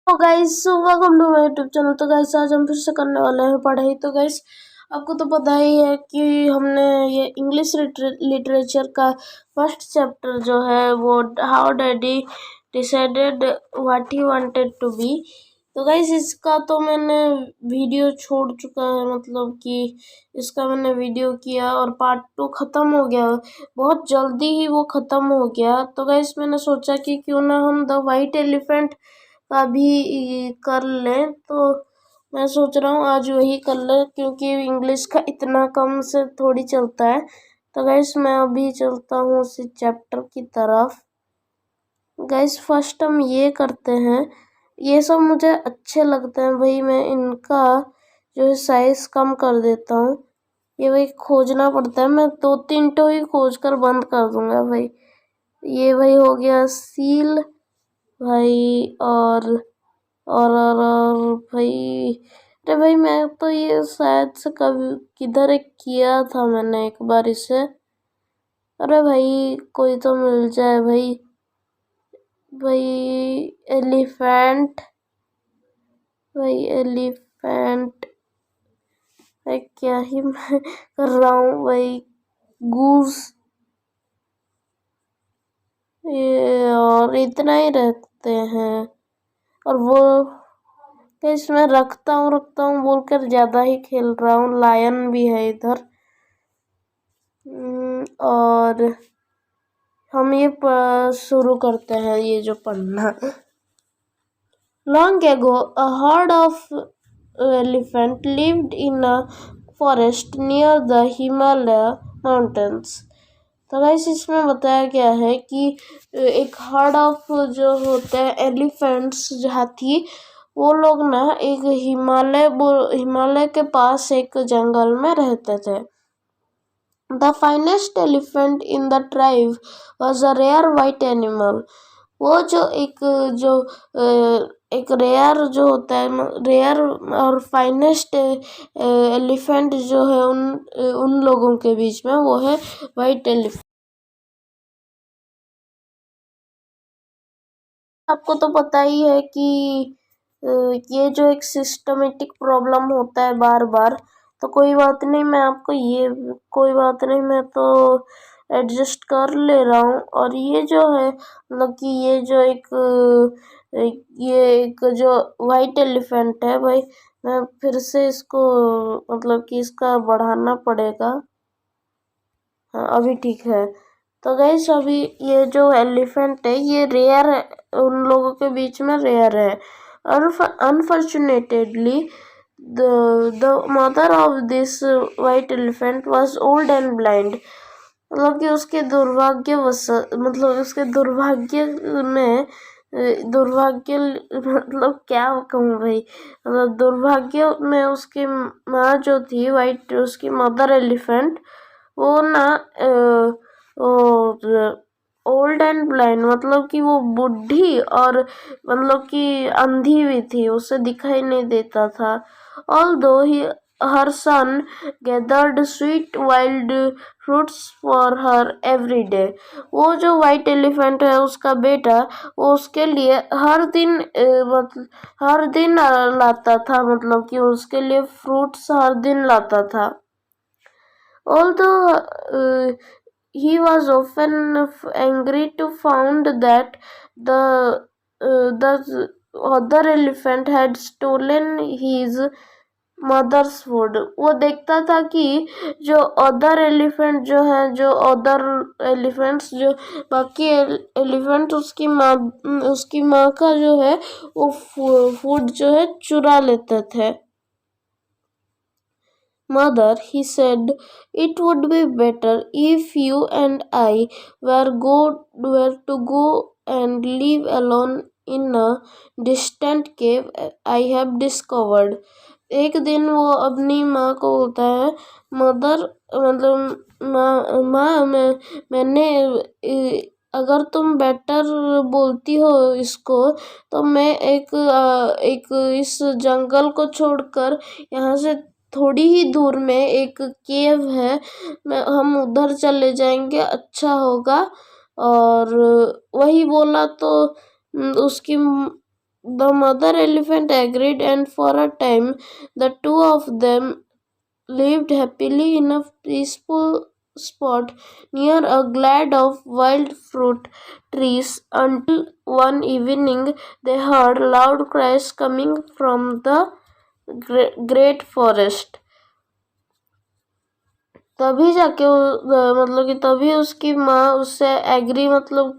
तो guys welcome to my YouTube channel. तो guys आज हम फिर से करने वाले हैं पढ़ाई। तो गाइस आपको तो पता ही है कि हमने ये इंग्लिश लिटरेचर का फर्स्ट चैप्टर जो है वो how daddy decided what he wanted to be. तो गाइस इसका तो मैंने वीडियो छोड़ चुका है, मतलब कि इसका मैंने वीडियो किया और पार्ट 2 ख़त्म हो गया, बहुत जल्दी ही वो ख़त्म हो गया। तो गाइस मैंने सोचा कि क्यों ना हम द वाइट एलिफेंट का भी कर लें। तो मैं सोच रहा हूँ आज वही कर ले, क्योंकि इंग्लिश का इतना कम से थोड़ी चलता है। तो गाइस मैं अभी चलता हूँ उसी चैप्टर की तरफ। गाइस फर्स्ट हम ये करते हैं, ये सब मुझे अच्छे लगते हैं भाई, मैं इनका जो है साइज कम कर देता हूँ। ये भाई खोजना पड़ता है, मैं 2-3 तो ही खोज कर बंद कर दूंगा भाई। ये भाई हो गया सील भाई, और भाई, अरे भाई मैं तो ये शायद से कभी किधर एक किया था मैंने एक बार इसे। अरे भाई कोई तो मिल जाए भाई। भाई एलिफेंट, भाई एलिफेंट, भाई क्या ही मैं कर रहा हूँ भाई। गूस, ये और इतना ही रखते हैं। और वो तो इसमें रखता हूँ बोलकर ज़्यादा ही खेल रहा हूँ। लायन भी है इधर। और हम ये शुरू करते हैं ये जो पढ़ना। Long ago, a herd of elephant lived in a forest near the Himalaya mountains. तो गाइस इसमें बताया गया है कि एक हर्ड ऑफ जो होते हैं एलिफेंट्स, जो हाथी, वो लोग ना एक हिमालय के पास एक जंगल में रहते थे। The finest elephant in the tribe was a rare white animal. वो जो एक रेयर जो होता है, रेयर और फाइनेस्ट एलिफेंट जो है उन लोगों के बीच में, वो है वाइट एलिफेंट। आपको तो पता ही है कि ये जो एक सिस्टमेटिक प्रॉब्लम होता है बार बार, तो कोई बात नहीं, मैं आपको ये कोई बात नहीं, मैं तो एडजस्ट कर ले रहा हूँ। और ये जो है, मतलब कि ये जो एक जो वाइट एलिफेंट है भाई, मैं फिर से इसको, मतलब कि इसका बढ़ाना पड़ेगा। हाँ अभी ठीक है। तो गाइस अभी ये जो एलिफेंट है ये रेयर है, उन लोगों के बीच में रेयर है। और unfortunately the mother of this white elephant was old and blind. मतलब कि उसके दुर्भाग्य में दुर्भाग्य, मतलब क्या कहूँ भाई, मतलब दुर्भाग्य में उसकी माँ जो थी वाइट, उसकी मदर एलिफेंट, वो ना ओल्ड एंड ब्लाइंड, मतलब कि वो बूढ़ी और मतलब कि अंधी भी थी, उसे दिखाई नहीं देता था। Although he her son gathered sweet wild fruits for her every day. वो जो वाइट एलिफेंट है उसका बेटा, वो उसके लिए हर दिन लाता था, मतलब कि उसके लिए फ्रूट्स हर दिन लाता था। Although he was often angry to find that the other elephant had stolen his mother's food, वो देखता था कि जो अदर एलिफेंट जो है, जो अदर एलिफेंट्स, जो बाकी एलिफेंट उसकी माँ का जो है वो फूड जो है चुरा लेते थे। Mother, he said, it would be better if you and I were to go and live alone in a distant cave I have discovered. एक दिन वो अपनी माँ को बोलता है, मदर, मतलब माँ मैंने अगर तुम बेटर बोलती हो इसको, तो मैं एक इस जंगल को छोड़कर यहाँ से थोड़ी ही दूर में एक केव है, हम उधर चले जाएंगे, अच्छा होगा। और वही बोला तो उसकी The mother elephant agreed, and for a time the two of them lived happily in a peaceful spot near a glade of wild fruit trees until one evening they heard loud cries coming from the great forest. तभी जाके मतलब कि तभी उसकी माँ उससे agree मतलब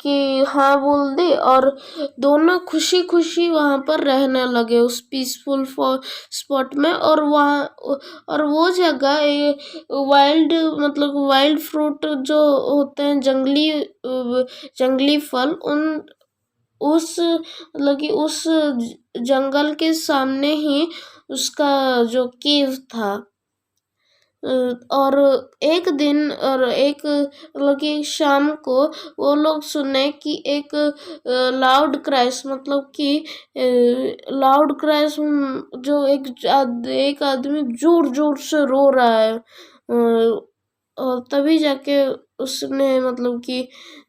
कि हाँ बोल दी, और दोनों खुशी खुशी वहाँ पर रहने लगे उस पीसफुल स्पॉट में। और वहाँ और वो जगह वाइल्ड मतलब वाइल्ड फ्रूट जो होते हैं, जंगली फल, उस मतलब कि उस जंगल के सामने ही उसका जो केव था। और एक दिन और एक मतलब कि शाम को वो लोग सुने कि एक लाउड क्रैश मतलब कि लाउड क्रैश जो एक आदमी जोर जोर से रो रहा है। और तभी जाके उसने मतलब कि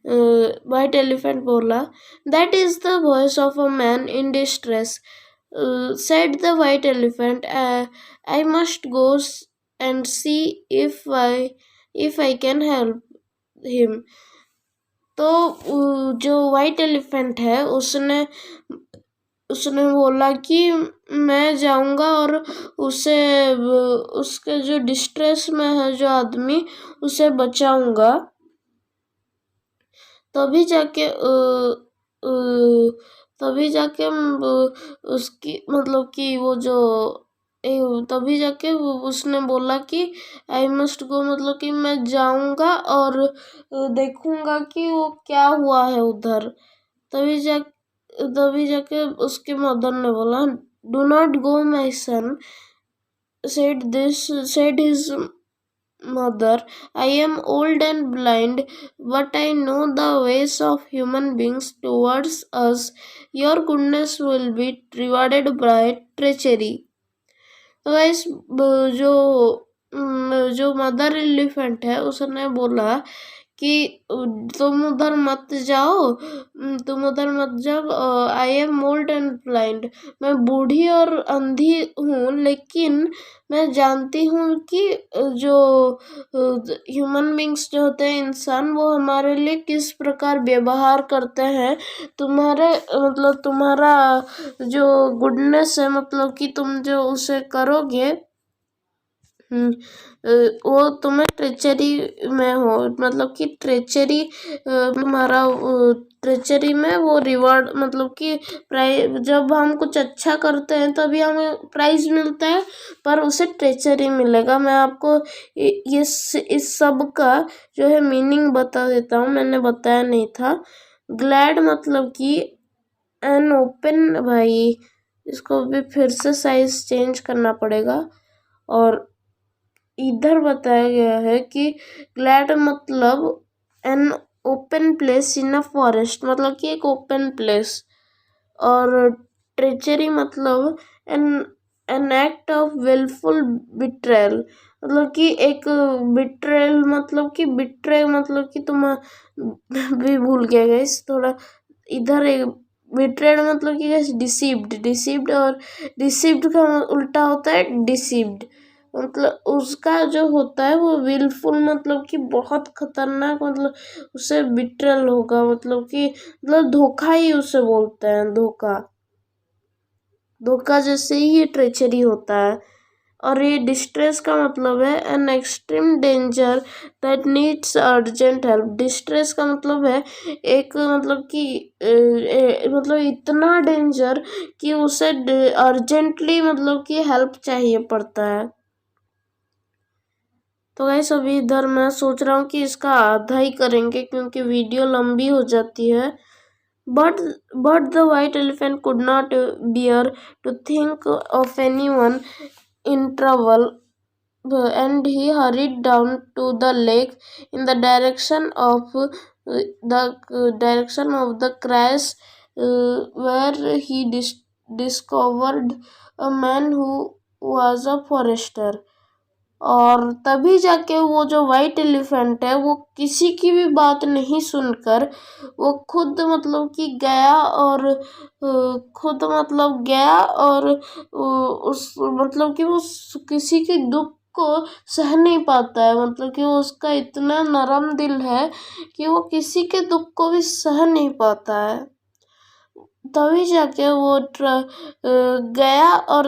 वाइट एलिफेंट बोला, that is the voice of a man in distress. said the white elephant, I must go and see if I can help him. तो जो वाइट एलिफेंट है उसने बोला कि मैं जाऊंगा और उसे उसके जो डिस्ट्रेस में है जो आदमी, उसे बचाऊंगा। तभी जाके उसकी मतलब कि वो जो तभी जाके उसने बोला कि आई मस्ट गो, मतलब कि मैं जाऊंगा और देखूंगा कि वो क्या हुआ है उधर। तभी जाके उसके मदर ने बोला, do not go my son, said his mother, I am old and blind, but I know the ways of human beings towards us. Your goodness will be rewarded by treachery. तो guys जो mother elephant है उसने बोला कि तुम उधर मत जाओ, I am old and blind, मैं बूढ़ी और अंधी हूँ, लेकिन मैं जानती हूँ कि जो ह्यूमन बींग्स जो होते हैं, इंसान, वो हमारे लिए किस प्रकार व्यवहार करते हैं। तुम्हारा जो गुडनेस है, मतलब कि तुम जो उसे करोगे, वो तुम्हें ट्रेचरी में हो, मतलब कि ट्रेचरी तुम्हारा ट्रेचरी में वो रिवॉर्ड, मतलब कि प्राइज, जब हम कुछ अच्छा करते हैं तभी हमें प्राइज मिलता है, पर उसे ट्रेचरी मिलेगा। मैं आपको इस सब का जो है मीनिंग बता देता हूँ, मैंने बताया नहीं था। ग्लैड मतलब कि एन ओपन, भाई इसको भी फिर से साइज चेंज करना पड़ेगा। और इधर बताया गया है कि ग्लैड मतलब an open place in a forest, मतलब कि एक ओपन प्लेस। और ट्रेचरी मतलब an act of wilful betrayal, मतलब कि एक बिट्रेयल मतलब कि तुम भी भूल गया गाइस थोड़ा। इधर एक बिट्रेयल मतलब कि डिसीव्ड, और डिसीव्ड का उल्टा होता है डिसीव्ड। मतलब उसका जो होता है वो विलफुल, मतलब कि बहुत खतरनाक, मतलब उसे बिट्रेयल होगा, मतलब कि मतलब धोखा ही उसे बोलते हैं, धोखा जैसे ही ये ट्रेचरी होता है। और ये डिस्ट्रेस का मतलब है an extreme danger that needs urgent help. Distress का मतलब है एक मतलब कि मतलब इतना डेंजर कि उसे अर्जेंटली मतलब कि हेल्प चाहिए पड़ता है। तो गाइस अभी इधर मैं सोच रहा हूँ कि इसका आधा ही करेंगे क्योंकि वीडियो लंबी हो जाती है। But the white elephant could not bear to think of anyone in trouble, and he hurried down to the lake in the direction of the crash, where he discovered a man who was a forester. और तभी जाके वो जो white elephant है वो किसी की भी बात नहीं सुनकर वो खुद मतलब कि गया और खुद मतलब गया और उस मतलब कि वो किसी के दुख को सह नहीं पाता है, मतलब कि वो उसका इतना नरम दिल है कि वो किसी के दुख को भी सह नहीं पाता है। तभी जाके वो गया और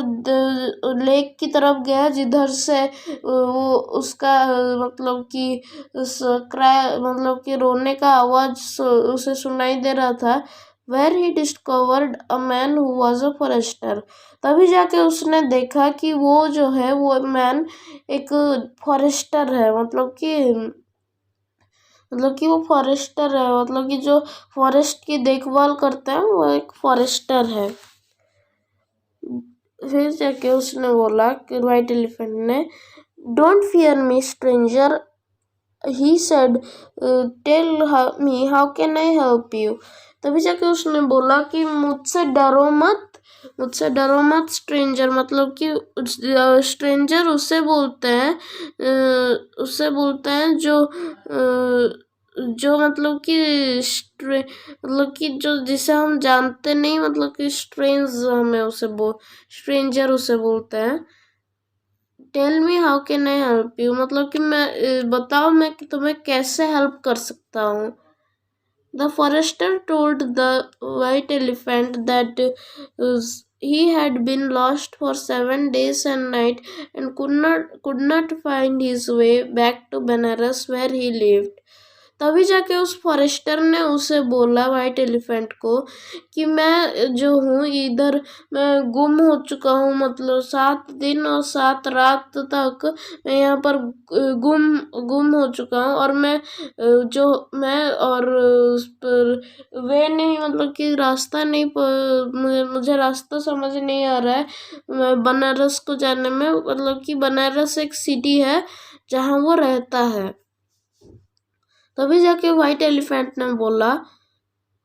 लेक की तरफ गया जिधर से वो उसका मतलब कि मतलब कि रोने का आवाज उसे सुनाई दे रहा था। Where he discovered a man who was a forester. तभी जाके उसने देखा कि वो जो है वो मैन एक फॉरेस्टर है, मतलब कि वो फॉरेस्टर है, मतलब कि जो फॉरेस्ट की देखभाल करता है वो एक फॉरेस्टर है। फिर जाके उसने बोला कि व्हाइट एलिफेंट ने, don't fear me stranger, he said, tell me how can I help you. तभी जाके उसने बोला कि मुझसे डरो मत स्ट्रेंजर, मतलब कि स्ट्रेंजर उससे बोलते हैं जो मतलब कि मतलब कि जो जिसे हम जानते नहीं, मतलब कि स्ट्रेंजर उसे बोलते हैं। Tell me how can I help you, मतलब कि बताओ मैं कि तुम्हें कैसे हेल्प कर सकता हूँ। The forester told the white elephant that he had been lost for 7 days and night and could not find his way back to Banaras where he lived. तभी जाके उस फॉरेस्टर ने उसे बोला वाइट एलिफेंट को कि मैं जो हूँ इधर मैं गुम हो चुका हूँ, मतलब 7 दिन और 7 रात तक मैं यहाँ पर गुम हो चुका हूँ और उस पर वे नहीं, मतलब कि रास्ता नहीं, मुझे रास्ता समझ नहीं आ रहा है मैं बनारस को जाने में, मतलब कि बनारस एक सिटी है जहाँ वो रहता है। तभी जाके व्हाइट एलिफेंट ने बोला,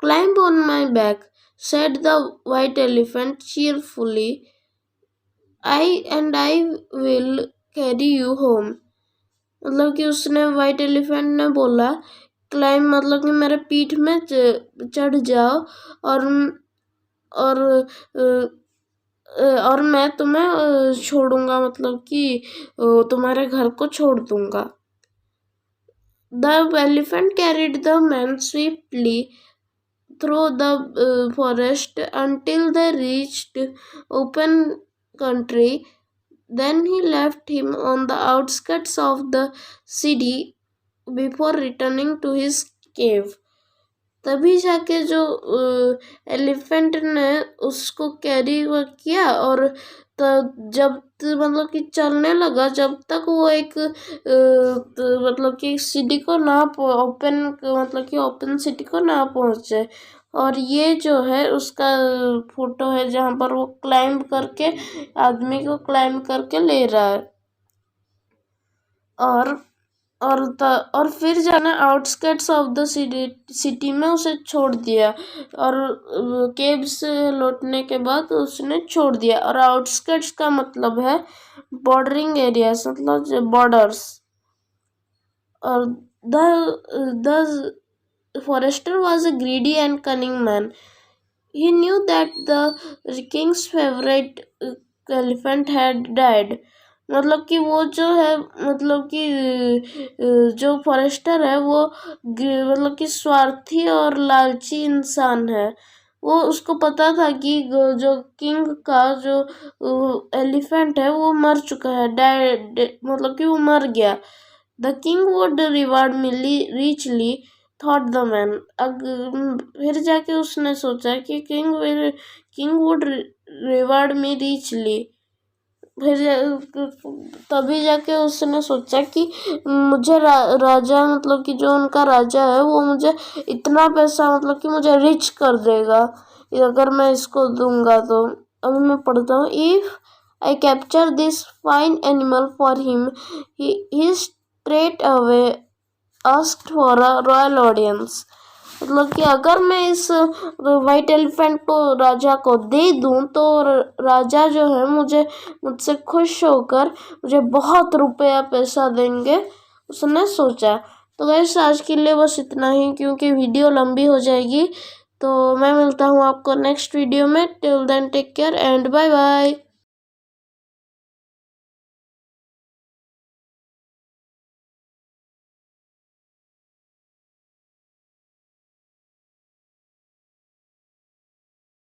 climb on my back, said the white elephant cheerfully, I will carry you home. मतलब कि उसने व्हाइट एलिफेंट ने बोला, क्लाइंब मतलब कि मेरे पीठ में चढ़ जाओ और और मैं तुम्हें छोड़ूंगा, मतलब कि तुम्हारे घर को छोड़ दूंगा। The elephant carried the man swiftly through the forest until they reached open country. Then he left him on the outskirts of the city before returning to his cave. तभी जाके जो एलिफेंट ने उसको कैरी किया और जब मतलब कि चलने लगा, जब तक वो एक मतलब कि सिटी को ना ओपन सिटी को ना पहुंचे। और ये जो है उसका फोटो है जहाँ पर वो क्लाइंब करके आदमी को क्लाइंब करके ले रहा है। और फिर जाना आउटस्कर्ट्स ऑफ द सिटी में उसे छोड़ दिया, और केव से लौटने के बाद उसने छोड़ दिया। और आउटस्कर्ट्स का मतलब है बॉर्डरिंग एरियाज, मतलब बॉर्डर्स। और the forester was a greedy and cunning man. He knew that the king's favourite elephant had died. मतलब कि वो जो है, मतलब कि जो फॉरेस्टर है वो मतलब कि स्वार्थी और लालची इंसान है। वो उसको पता था कि जो किंग का जो एलिफेंट है वो मर चुका है, मतलब कि वो मर गया। The king would reward me richly, thought the man. फिर जाके उसने सोचा कि king would reward me richly. फिर तभी जाके उसने सोचा कि मुझे राजा, मतलब कि जो उनका राजा है वो मुझे इतना पैसा, मतलब कि मुझे रिच कर देगा अगर मैं इसको दूंगा तो। अभी मैं पढ़ता हूँ, if I capture this fine animal for him, he straight away asked for a royal audience. मतलब कि अगर मैं इस वाइट एलिफेंट को राजा को दे दूं तो राजा जो है मुझसे खुश होकर मुझे बहुत रुपया पैसा देंगे, उसने सोचा। तो गाइस आज के लिए बस इतना ही, क्योंकि वीडियो लंबी हो जाएगी। तो मैं मिलता हूँ आपको नेक्स्ट वीडियो में। Till then take care and bye bye.